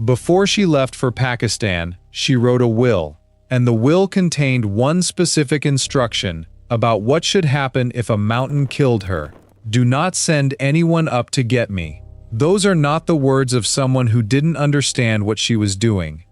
Before she left for Pakistan, she wrote a will, and the will contained one specific instruction about what should happen if a mountain killed her. "Do not send anyone up to get me." Those are not the words of someone who didn't understand what she was doing.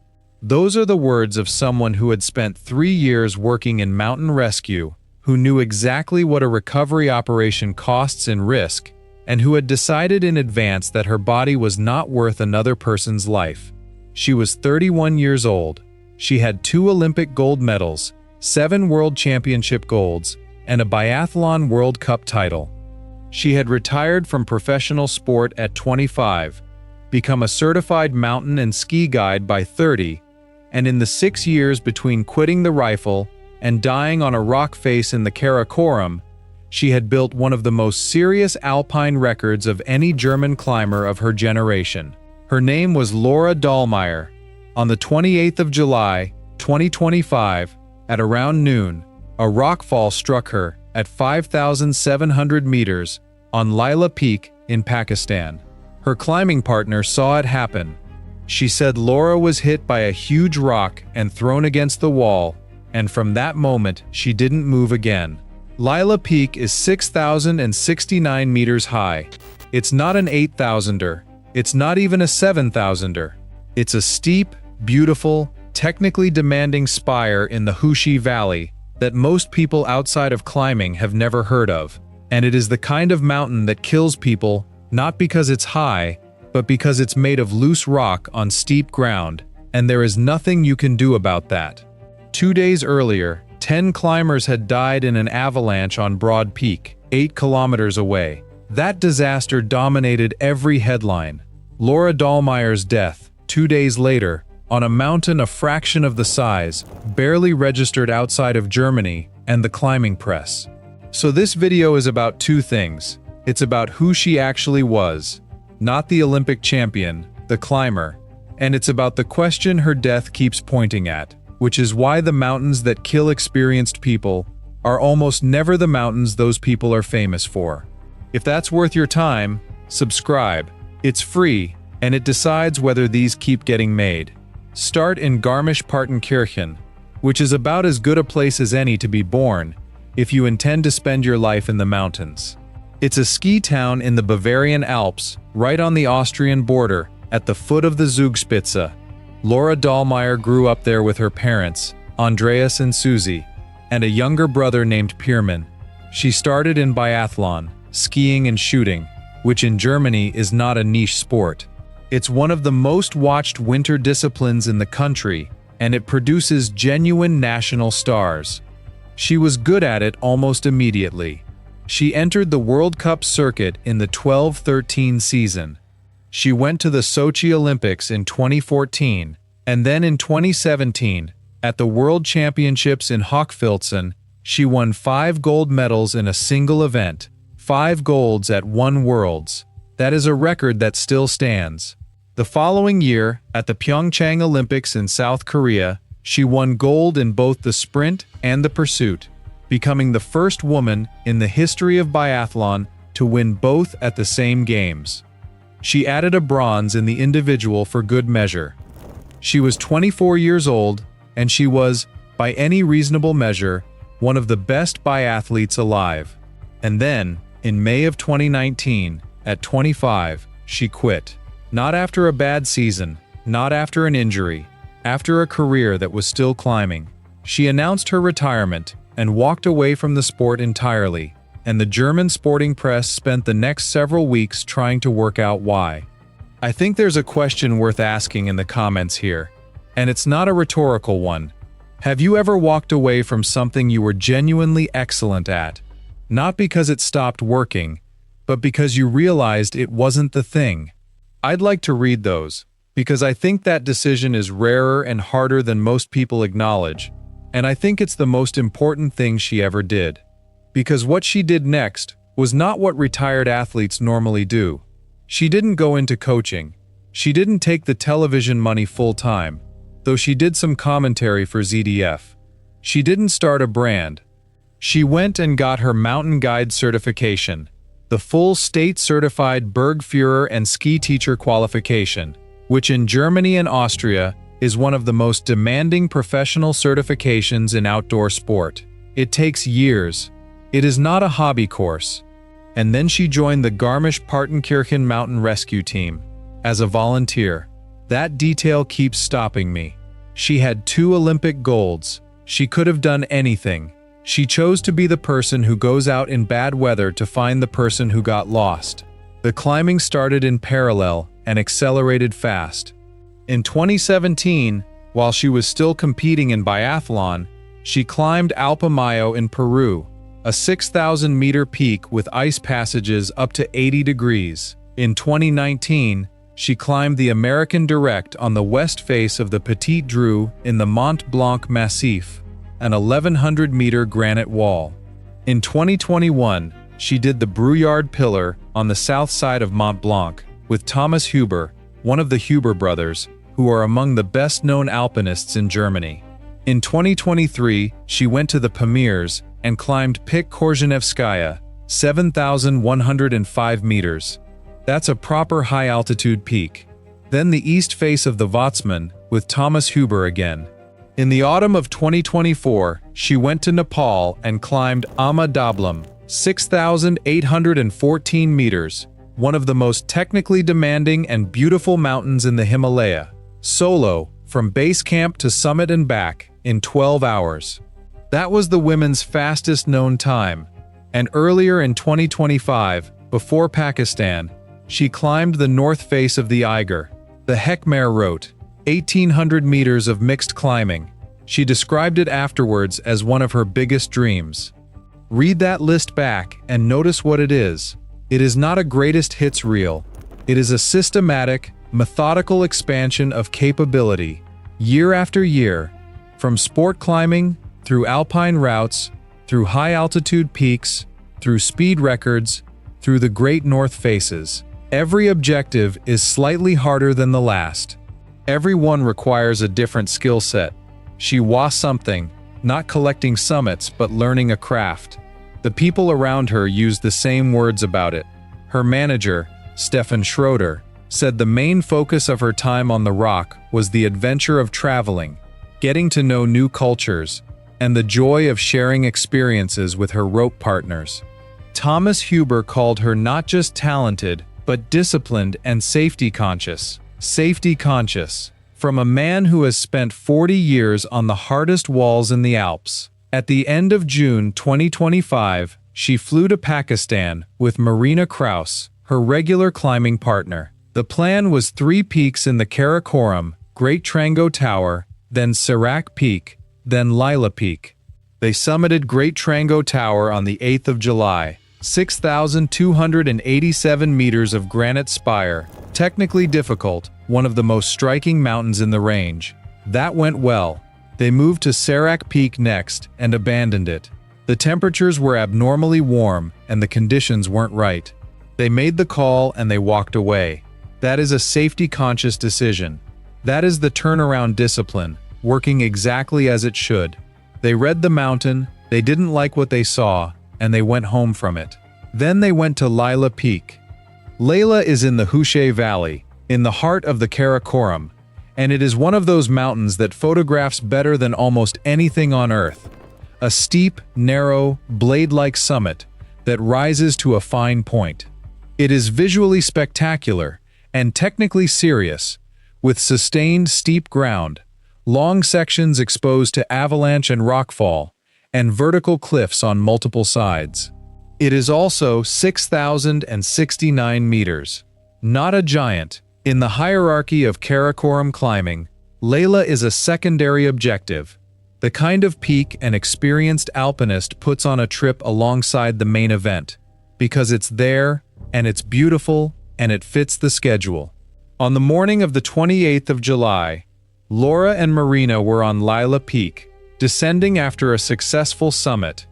Those are the words of someone who had spent 3 years working in mountain rescue, who knew exactly what a recovery operation costs and risk, and who had decided in advance that her body was not worth another person's life. She was 31 years old. She had 2 Olympic gold medals, 7 World Championship golds, and a biathlon World Cup title. She had retired from professional sport at 25, become a certified mountain and ski guide by 30, and in the 6 years between quitting the rifle and dying on a rock face in the Karakoram, she had built one of the most serious alpine records of any German climber of her generation. Her name was Laura Dahlmeier. On the 28th of July, 2025, at around noon, a rockfall struck her at 5,700 meters on Laila Peak in Pakistan. Her climbing partner saw it happen. She said Laura was hit by a huge rock and thrown against the wall, and from that moment she didn't move again. Laila Peak is 6,069 meters high. It's not an 8,000er. It's not even a 7,000er. It's a steep, beautiful, technically demanding spire in the Hushi Valley that most people outside of climbing have never heard of. And it is the kind of mountain that kills people, not because it's high, but because it's made of loose rock on steep ground, and there is nothing you can do about that. 2 days earlier, 10 climbers had died in an avalanche on Broad Peak, 8 kilometers away. That disaster dominated every headline. Laura Dahlmeier's death, 2 days later, on a mountain a fraction of the size, barely registered outside of Germany and the climbing press. So this video is about 2 things. It's about who she actually was, not the Olympic champion, the climber, and it's about the question her death keeps pointing at, which is why the mountains that kill experienced people are almost never the mountains those people are famous for. If that's worth your time, subscribe. It's free, and it decides whether these keep getting made. Start in Garmisch-Partenkirchen, which is about as good a place as any to be born if you intend to spend your life in the mountains. It's a ski town in the Bavarian Alps, right on the Austrian border, at the foot of the Zugspitze. Laura Dahlmeier grew up there with her parents, Andreas and Susie, and a younger brother named Pierman. She started in biathlon, skiing and shooting, which in Germany is not a niche sport. It's one of the most watched winter disciplines in the country, and it produces genuine national stars. She was good at it almost immediately. She entered the World Cup circuit in the 12-13 season. She went to the Sochi Olympics in 2014, and then in 2017, at the World Championships in Hochfilzen, she won 5 gold medals in a single event, 5 golds at one Worlds. That is a record that still stands. The following year, at the Pyeongchang Olympics in South Korea, she won gold in both the sprint and the pursuit, becoming the first woman in the history of biathlon to win both at the same games. She added a bronze in the individual for good measure. She was 24 years old, and she was, by any reasonable measure, one of the best biathletes alive. And then, in May of 2019, at 25, she quit. Not after a bad season, not after an injury, after a career that was still climbing. She announced her retirement and walked away from the sport entirely, and the German sporting press spent the next several weeks trying to work out why. I think there's a question worth asking in the comments here, and it's not a rhetorical one. Have you ever walked away from something you were genuinely excellent at? Not because it stopped working, but because you realized it wasn't the thing. I'd like to read those, because I think that decision is rarer and harder than most people acknowledge, and I think it's the most important thing she ever did. Because what she did next was not what retired athletes normally do. She didn't go into coaching. She didn't take the television money full-time, though she did some commentary for ZDF. She didn't start a brand. She went and got her mountain guide certification, the full state-certified Bergführer and ski teacher qualification, which in Germany and Austria is one of the most demanding professional certifications in outdoor sport. It takes years. It is not a hobby course. And then she joined the Garmisch-Partenkirchen Mountain Rescue Team as a volunteer. That detail keeps stopping me. She had 2 Olympic golds. She could have done anything. She chose to be the person who goes out in bad weather to find the person who got lost. The climbing started in parallel and accelerated fast. In 2017, while she was still competing in biathlon, she climbed Alpamayo in Peru, a 6,000-meter peak with ice passages up to 80 degrees. In 2019, she climbed the American Direct on the west face of the Petit Dreux in the Mont Blanc Massif, an 1,100-meter granite wall. In 2021, she did the Brouillard Pillar on the south side of Mont Blanc with Thomas Huber, one of the Huber brothers, who are among the best-known alpinists in Germany. In 2023, she went to the Pamirs and climbed Pic Korzeniowskaja, 7,105 meters. That's a proper high-altitude peak. Then the east face of the Watzmann with Thomas Huber again. In the autumn of 2024, she went to Nepal and climbed Ama Dablam, 6,814 meters, one of the most technically demanding and beautiful mountains in the Himalaya, solo, from base camp to summit and back, in 12 hours. That was the women's fastest known time. And earlier in 2025, before Pakistan, she climbed the north face of the Eiger, the Hekmare Route, 1,800 meters of mixed climbing. She described it afterwards as one of her biggest dreams. Read that list back and notice what it is. It is not a greatest hits reel. It is a systematic, methodical expansion of capability, year after year, from sport climbing, through alpine routes, through high-altitude peaks, through speed records, through the Great North Faces. Every objective is slightly harder than the last. Every one requires a different skill set. She was something, not collecting summits but learning a craft. The people around her used the same words about it. Her manager, Stefan Schroeder, said the main focus of her time on the rock was the adventure of traveling, getting to know new cultures, and the joy of sharing experiences with her rope partners. Thomas Huber called her not just talented, but disciplined and safety conscious. Safety conscious. From a man who has spent 40 years on the hardest walls in the Alps. At the end of June 2025, she flew to Pakistan with Marina Kraus, her regular climbing partner. The plan was 3 peaks in the Karakoram, Great Trango Tower, then Serac Peak, then Laila Peak. They summited Great Trango Tower on the 8th of July, 6,287 meters of granite spire, technically difficult, one of the most striking mountains in the range. That went well. They moved to Serac Peak next and abandoned it. The temperatures were abnormally warm and the conditions weren't right. They made the call and they walked away. That is a safety-conscious decision. That is the turnaround discipline, working exactly as it should. They read the mountain, they didn't like what they saw, and they went home from it. Then they went to Laila Peak. Laila is in the Hushay Valley, in the heart of the Karakoram, and it is one of those mountains that photographs better than almost anything on Earth. A steep, narrow, blade-like summit that rises to a fine point. It is visually spectacular and technically serious, with sustained steep ground, long sections exposed to avalanche and rockfall, and vertical cliffs on multiple sides. It is also 6,069 meters. Not a giant. In the hierarchy of Karakoram climbing, Laila is a secondary objective, the kind of peak an experienced alpinist puts on a trip alongside the main event, because it's there, and it's beautiful, and it fits the schedule. On the morning of the 28th of July, Laura and Marina were on Laila Peak, descending after a successful summit.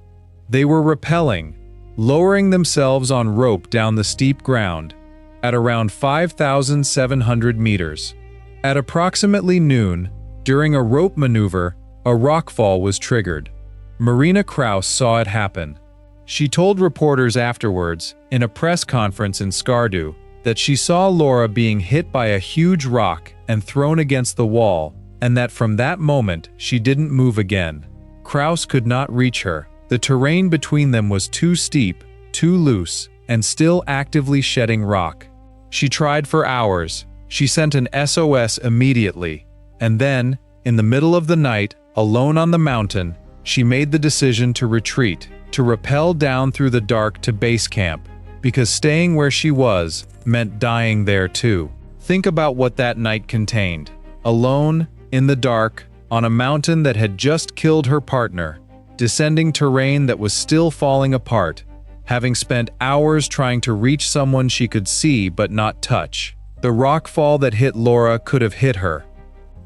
They were rappelling, lowering themselves on rope down the steep ground, at around 5,700 meters. At approximately noon, during a rope maneuver, a rockfall was triggered. Marina Kraus saw it happen. She told reporters afterwards, in a press conference in Skardu, that she saw Laura being hit by a huge rock and thrown against the wall, and that from that moment she didn't move again. Kraus could not reach her. The terrain between them was too steep, too loose, and still actively shedding rock. She tried for hours. She sent an SOS immediately, and then, in the middle of the night, alone on the mountain, she made the decision to retreat, to rappel down through the dark to base camp, because staying where she was meant dying there too. Think about what that night contained. Alone, in the dark, on a mountain that had just killed her partner, descending terrain that was still falling apart, having spent hours trying to reach someone she could see but not touch. The rock fall that hit Laura could have hit her.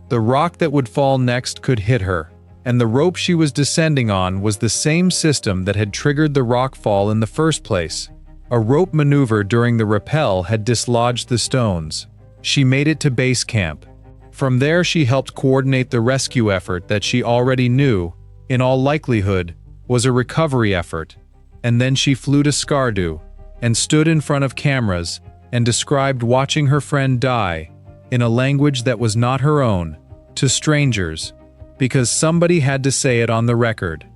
The rock that would fall next could hit her, and the rope she was descending on was the same system that had triggered the rock fall in the first place. A rope maneuver during the rappel had dislodged the stones. She made it to base camp. From there she helped coordinate the rescue effort that she already knew, in all likelihood, was a recovery effort. And then she flew to Skardu, and stood in front of cameras, and described watching her friend die, in a language that was not her own, to strangers, because somebody had to say it on the record.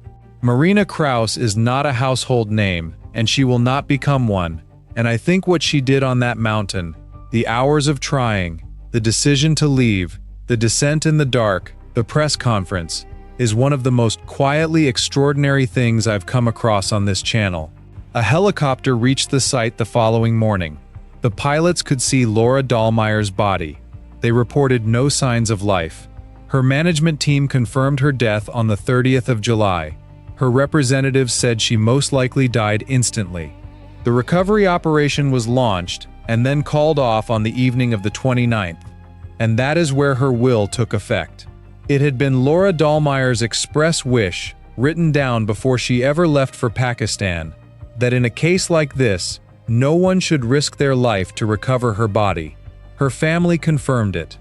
Marina Kraus is not a household name, and she will not become one, and I think what she did on that mountain, the hours of trying, the decision to leave, the descent in the dark, the press conference, is one of the most quietly extraordinary things I've come across on this channel. A helicopter reached the site the following morning. The pilots could see Laura Dahlmeier's body. They reported no signs of life. Her management team confirmed her death on the 30th of July. Her representatives said she most likely died instantly. The recovery operation was launched and then called off on the evening of the 29th, and that is where her will took effect. It had been Laura Dahlmeier's express wish, written down before she ever left for Pakistan, that in a case like this, no one should risk their life to recover her body. Her family confirmed it.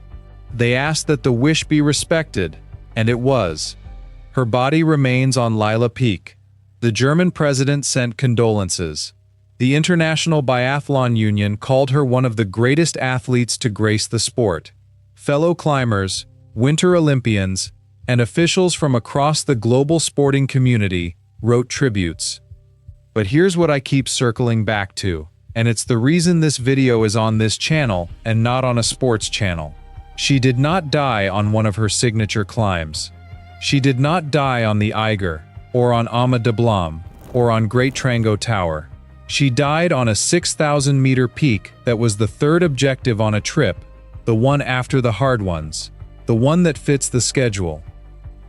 They asked that the wish be respected, and it was. Her body remains on Laila Peak. The German president sent condolences. The International Biathlon Union called her one of the greatest athletes to grace the sport. Fellow climbers, Winter Olympians, and officials from across the global sporting community wrote tributes. But here's what I keep circling back to, and it's the reason this video is on this channel and not on a sports channel. She did not die on one of her signature climbs. She did not die on the Eiger, or on Ama de Blam, or on Great Trango Tower. She died on a 6,000-meter peak that was the third objective on a trip, the one after the hard ones, the one that fits the schedule.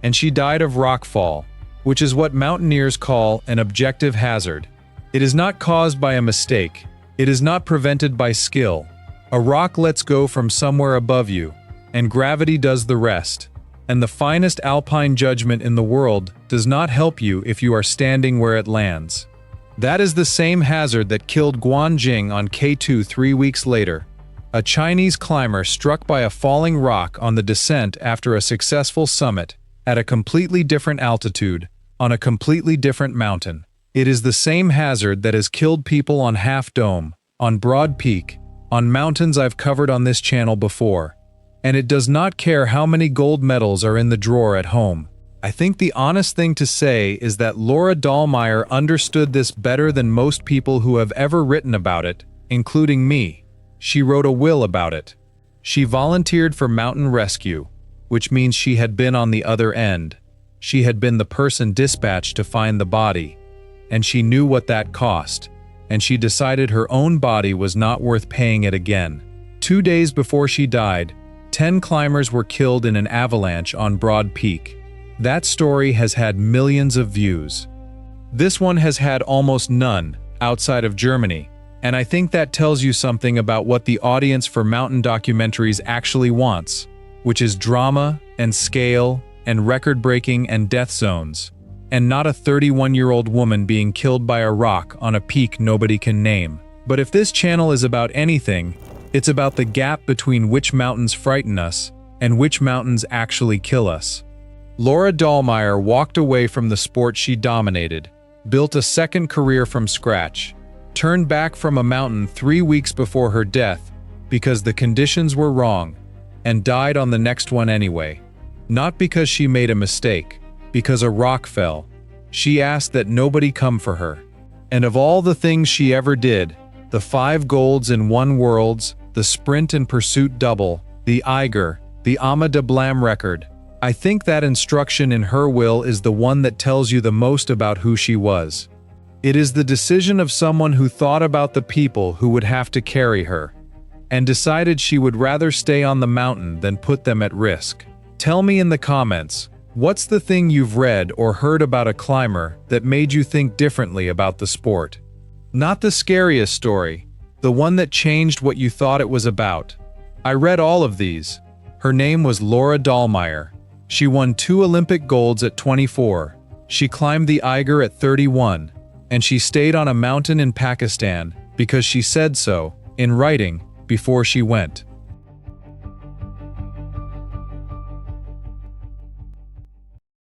And she died of rockfall, which is what mountaineers call an objective hazard. It is not caused by a mistake. It is not prevented by skill. A rock lets go from somewhere above you, and gravity does the rest. And the finest alpine judgment in the world does not help you if you are standing where it lands. That is the same hazard that killed Guan Jing on K2 3 weeks later. A Chinese climber struck by a falling rock on the descent after a successful summit, at a completely different altitude, on a completely different mountain. It is the same hazard that has killed people on Half Dome, on Broad Peak, on mountains I've covered on this channel before. And it does not care how many gold medals are in the drawer at home. I think the honest thing to say is that Laura Dahlmeier understood this better than most people who have ever written about it, including me. She wrote a will about it. She volunteered for mountain rescue, which means she had been on the other end. She had been the person dispatched to find the body. And she knew what that cost. And she decided her own body was not worth paying it again. 2 days before she died, 10 climbers were killed in an avalanche on Broad Peak. That story has had millions of views. This one has had almost none, outside of Germany, and I think that tells you something about what the audience for mountain documentaries actually wants, which is drama and scale and record-breaking and death zones, and not a 31-year-old woman being killed by a rock on a peak nobody can name. But if this channel is about anything, it's about the gap between which mountains frighten us and which mountains actually kill us. Laura Dahlmeier walked away from the sport she dominated, built a second career from scratch, turned back from a mountain 3 weeks before her death because the conditions were wrong, and died on the next one anyway. Not because she made a mistake, because a rock fell. She asked that nobody come for her. And of all the things she ever did, the 5 golds in 1 worlds, the sprint and pursuit double, the Eiger, the Ama de Blam record, I think that instruction in her will is the one that tells you the most about who she was. It is the decision of someone who thought about the people who would have to carry her, and decided she would rather stay on the mountain than put them at risk. Tell me in the comments, what's the thing you've read or heard about a climber that made you think differently about the sport? Not the scariest story, the one that changed what you thought it was about. I read all of these. Her name was Laura Dahlmeier. She won 2 Olympic golds at 24. She climbed the Eiger at 31. And she stayed on a mountain in Pakistan because she said so, in writing, before she went.